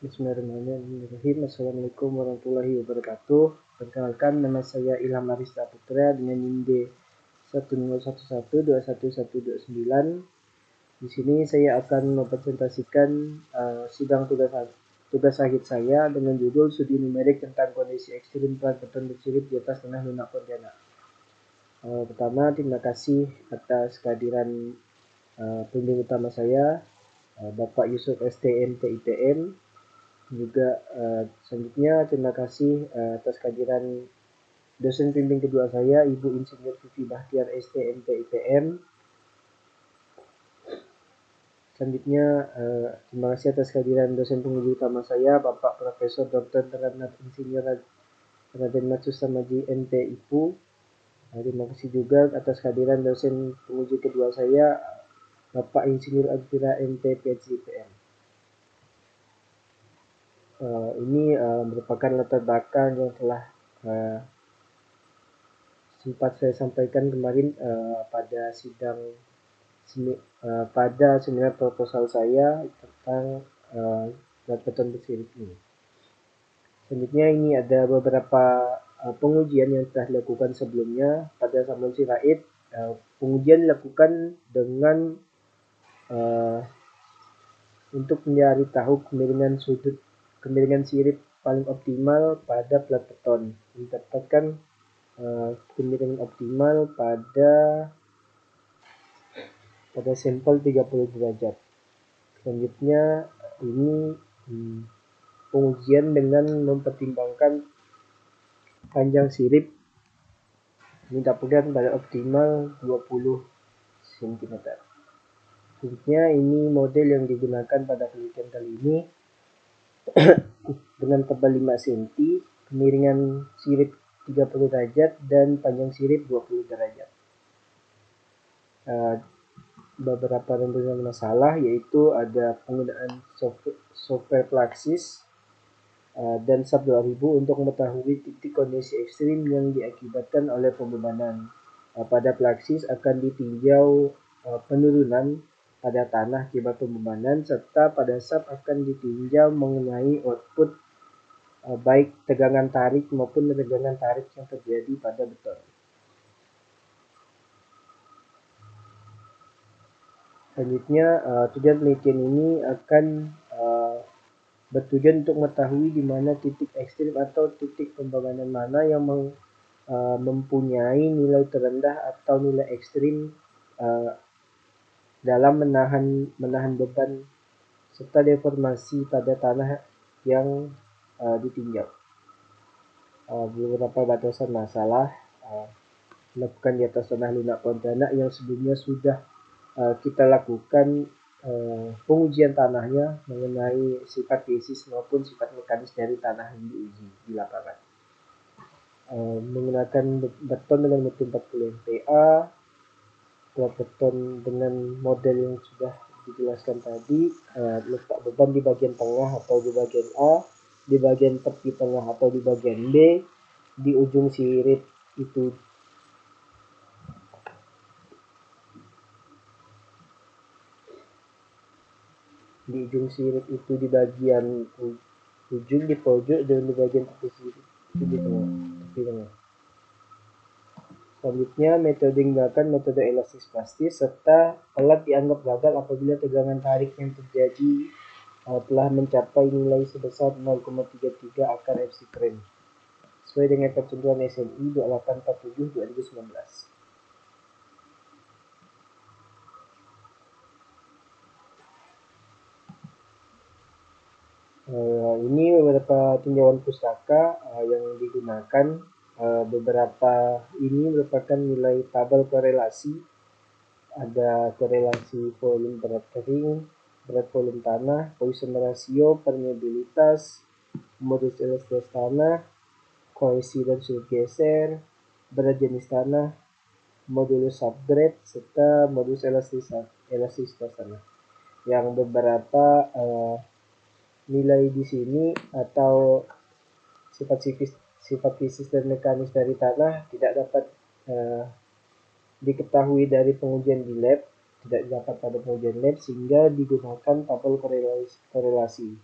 Bismillahirrahmanirrahim. Assalamualaikum warahmatullahi wabarakatuh. Perkenalkan, nama saya Ilham Arista Putra dengan NIM 1011211129. Di sini saya akan mempresentasikan sidang tugas akhir saya dengan judul studi numerik tentang kondisi ekstrim plankton bersirip di atas tanah lunak Pontianak. Pertama, terima kasih atas kehadiran pembimbing utama saya, Bapak Yusuf STM TIPM. Juga selanjutnya terima kasih atas kehadiran dosen pembimbing kedua saya, Ibu Insinyur Vivi Bahtiar STM TIPM. Selanjutnya terima kasih atas kehadiran dosen penguji utama saya, Bapak Profesor Dr. Teranat Insinyur Raden Matsusamaji MTIPU. Terima kasih juga atas kehadiran dosen penguji kedua saya, Bapak Insinyur Azfira MT PhD-PM. Ini merupakan latar belakang yang telah sempat saya sampaikan kemarin pada sidang pada seminar proposal saya tentang plankton bersirip ini. Selanjutnya ini ada beberapa pengujian yang telah dilakukan sebelumnya. Pada Samuel Sirait, pengujian dilakukan dengan untuk mencari tahu kemiringan sirip paling optimal pada plankton. Mendapatkan kemiringan optimal pada sampel 30 derajat. Selanjutnya ini pengujian dengan mempertimbangkan panjang sirip mendapatkan pada optimal 20 cm. Selanjutnya ini model yang digunakan pada penelitian kali ini dengan tebal 5 cm, kemiringan sirip 30 derajat dan panjang sirip 20 derajat. Beberapa rentetan masalah yaitu ada penggunaan software Plaxis dan SAP 2000 untuk mengetahui titik kondisi ekstrim yang diakibatkan oleh pembebanan. Pada Plaxis akan ditinjau penurunan pada tanah akibat pembebanan, serta pada SAP akan ditinjau mengenai output baik tegangan tarik maupun tegangan tarik yang terjadi pada beton. Selanjutnya, tujuan penelitian ini akan bertujuan untuk mengetahui di mana titik ekstrim atau titik pembebanan mana yang mempunyai nilai terendah atau nilai ekstrim dalam menahan beban serta deformasi pada tanah yang ditinjau. Beberapa batasan masalah dilakukan di atas tanah lunak Pontianak yang sebelumnya sudah kita lakukan pengujian tanahnya mengenai sifat fisis maupun sifat mekanis dari tanah yang diuji di lapangan. Menggunakan beton dengan mutu 40 MPa, beton dengan model yang sudah dijelaskan tadi, letak beban di bagian tengah atau di bagian A, di bagian tepi tengah atau di bagian B, di ujung sirip itu di bagian ujung di pojok dan di bagian tepi sirip itu di tengah. Selanjutnya, metode yang digunakan metode elastis plastis serta alat dianggap gagal apabila tegangan tarik yang terjadi telah mencapai nilai sebesar 0,33 akar Fc prime sesuai dengan ketentuan SNI 2847/2019. Ini beberapa tinjauan pustaka yang digunakan. Beberapa ini merupakan nilai tabel korelasi. Ada korelasi volume berat kering, berat volume tanah, Poisson ratio, permeabilitas, modus elastisitas tanah, kohesi dan sudut geser, berat jenis tanah, modulus subgrade, serta modus elastisitas tanah. Yang beberapa nilai di sini atau sifat fisis dan mekanis dari tanah tidak dapat diketahui dari pengujian di lab. tidak didapat pada pengujian lab sehingga digunakan tabel korelasi.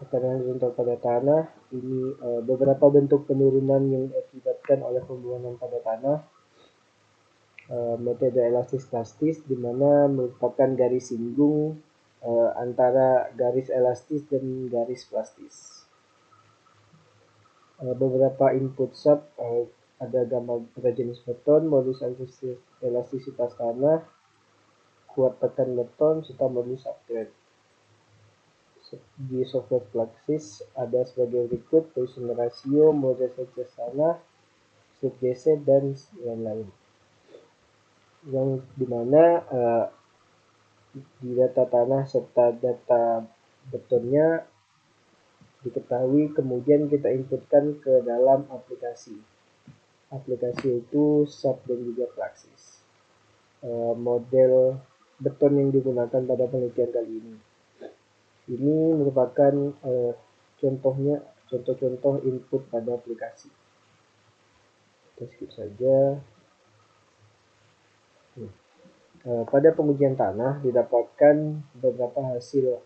Tekanan horizontal pada tanah ini beberapa bentuk penurunan yang diakibatkan oleh pembuangan pada tanah. Metode elastis-plastis di mana merupakan garis singgung antara garis elastis dan garis plastis. Beberapa input sub ada gambar jenis beton, modulus elastisitas tanah, kuat tekan beton, serta modulus upgrade. Di software Fluxys ada sebagai berikut: position ratio, model surface tanah, strip geser, dan lain-lain. Yang dimana di data tanah serta data betonnya diketahui, kemudian kita inputkan ke dalam aplikasi. Aplikasi itu SAP dan juga Fluxys. Model beton yang digunakan pada penelitian kali ini merupakan contoh-contoh input pada aplikasi. Kita skip saja. Pada pengujian tanah didapatkan beberapa hasil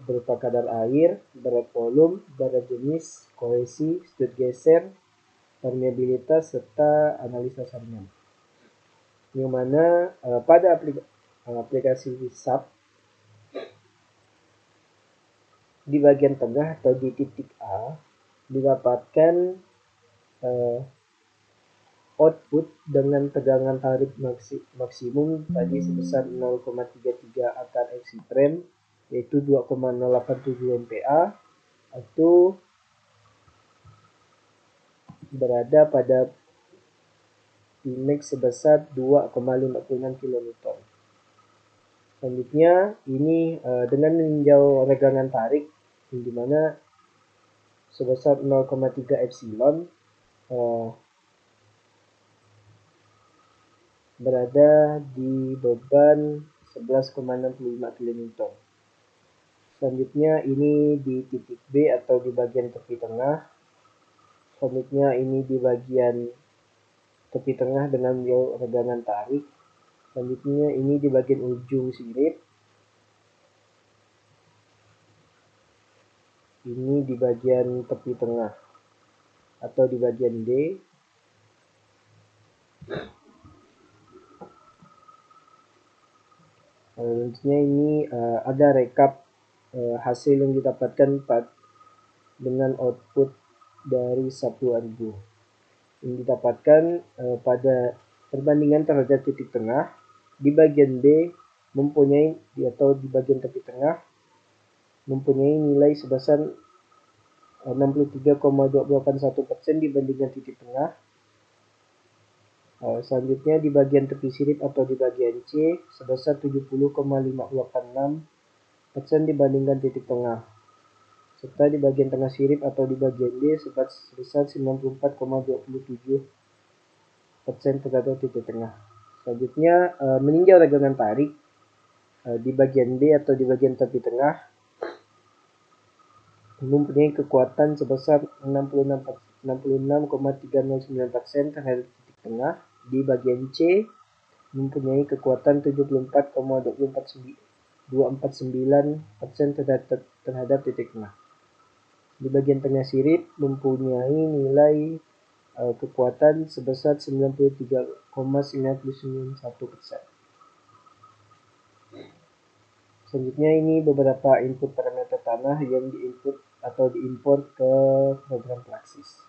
berupa kadar air, berat volume, berat jenis, kohesi, strut geser, permeabilitas, serta analisa saringan. Yang mana pada aplikasi SAP di bagian tengah atau di titik A didapatkan output dengan tegangan tarik maksimum tadi sebesar 0,33 akar Fc prime, yaitu 2,087 MPa, atau berada pada Pmax sebesar 2,56 kN. Selanjutnya ini dengan meninjau regangan tarik di mana sebesar 0,3 epsilon berada di beban 11,65 kN. Selanjutnya ini di titik B atau di bagian tepi tengah. Selanjutnya ini di bagian tepi tengah dengan regangan tarik. Selanjutnya ini di bagian ujung sirip. Ini di bagian tepi tengah atau di bagian D. Selanjutnya ini ada rekap hasil yang didapatkan dengan output dari 1000. Yang didapatkan pada perbandingan terhadap titik tengah di bagian B mempunyai atau di bagian tepi tengah mempunyai nilai sebesar 63,281% dibandingkan titik tengah. Selanjutnya di bagian tepi sirip atau di bagian C sebesar 70,586% dibandingkan titik tengah. Serta di bagian tengah sirip atau di bagian D sebesar 94,27% terhadap titik tengah. Selanjutnya meninjau regangan tarik di bagian D atau di bagian tepi tengah mempunyai kekuatan sebesar 66,309% terhadap titik tengah. Di bagian C mempunyai kekuatan 74,249% terhadap titik tengah. Di bagian tengah sirip mempunyai nilai kekuatan sebesar 93,991%. Selanjutnya ini beberapa input parameter tanah yang diinput atau diimport ke program Fluxys.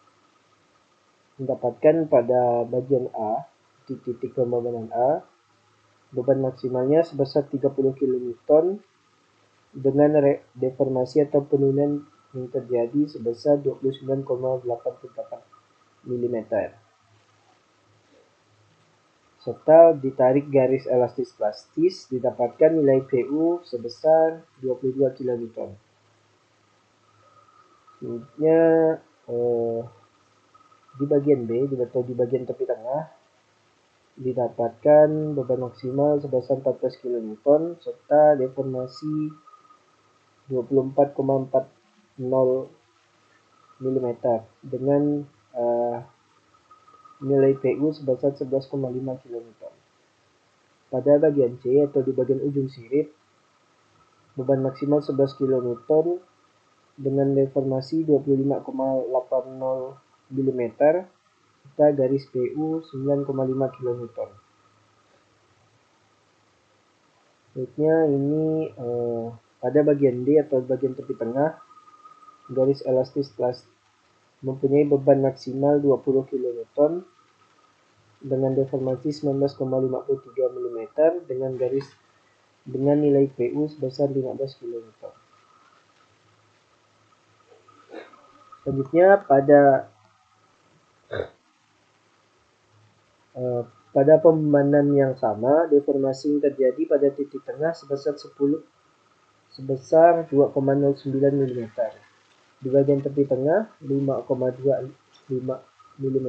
Mendapatkan pada bagian A, di titik pembangunan A, beban maksimalnya sebesar 30 kN dengan deformasi atau penurunan yang terjadi sebesar 29,88 mm. Serta ditarik garis elastis plastis didapatkan nilai PU sebesar 22 kN. Selanjutnya di bagian B atau di bagian tepi tengah didapatkan beban maksimal sebesar 14 kN serta deformasi 24,40 mm dengan nilai PU sebesar 11,5 kN. Pada bagian C atau di bagian ujung sirip, beban maksimal 11 kN dengan deformasi 25,80 mm, kita garis PU 9,5 kN. Selanjutnya ini pada bagian D atau bagian tepi tengah, garis elastis mempunyai beban maksimal 20 kN dengan deformasi 19,53 mm dengan nilai PU sebesar 15 kN. Selanjutnya pada pembebanan yang sama, deformasi yang terjadi pada titik tengah sebesar 2,09 mm. Di bagian tepi tengah 5,25 mm,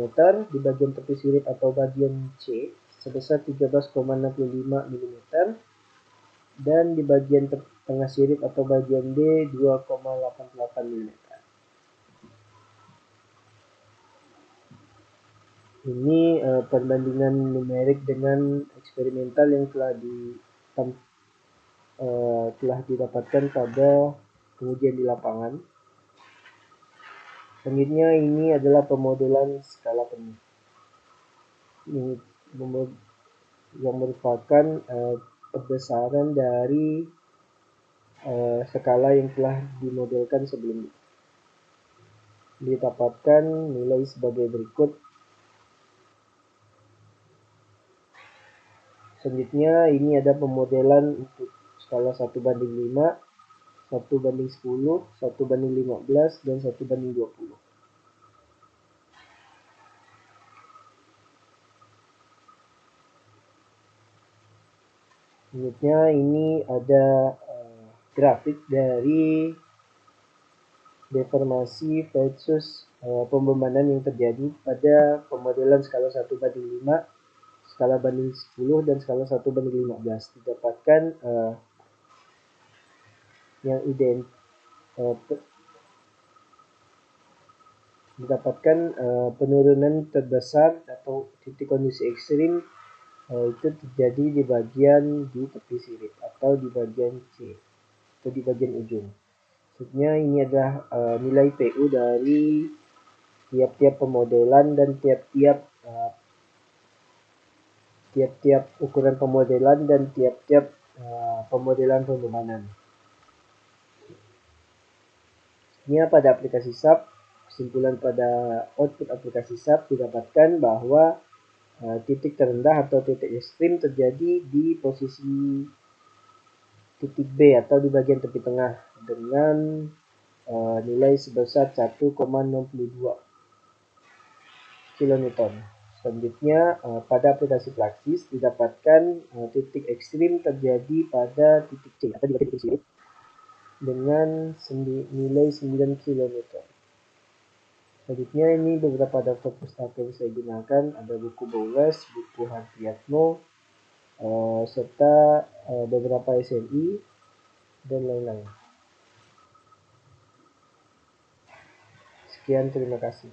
di bagian tepi sirip atau bagian C sebesar 13,65 mm, dan di bagian tengah sirip atau bagian D 2,88 mm. Ini perbandingan numerik dengan eksperimental yang telah didapatkan pada pengujian di lapangan. Selanjutnya ini adalah pemodelan skala penuh yang merupakan pembesaran dari skala yang telah dimodelkan sebelumnya. Didapatkan nilai sebagai berikut. Selanjutnya ini ada pemodelan untuk skala 1:5, 1:10, 1:15, dan 1:20. Selanjutnya ini ada grafik dari deformasi versus pembebanan yang terjadi pada pemodelan skala 1:5, skala banding 10, dan skala 1:15. Didapatkan yang penurunan terbesar atau titik kondisi ekstrim itu terjadi di bagian di tepi sirip atau di bagian C atau di bagian ujung. Maksudnya ini adalah nilai PU dari tiap-tiap pemodelan dan tiap-tiap ukuran pemodelan dan tiap-tiap pemodelan pembebanan. Ini pada aplikasi SAP, kesimpulan pada output aplikasi SAP didapatkan bahwa titik terendah atau titik ekstrim terjadi di posisi titik B atau di bagian tepi tengah dengan nilai sebesar 1,62 kN. Selanjutnya pada aplikasi praktis didapatkan titik ekstrim terjadi pada titik C atau di bagian titik sirip dengan nilai 9 kN. Selanjutnya ini beberapa daftar pustaka yang saya gunakan, ada buku Bowles, buku Hardiatmo, serta beberapa SNI dan lain-lain. Sekian, terima kasih.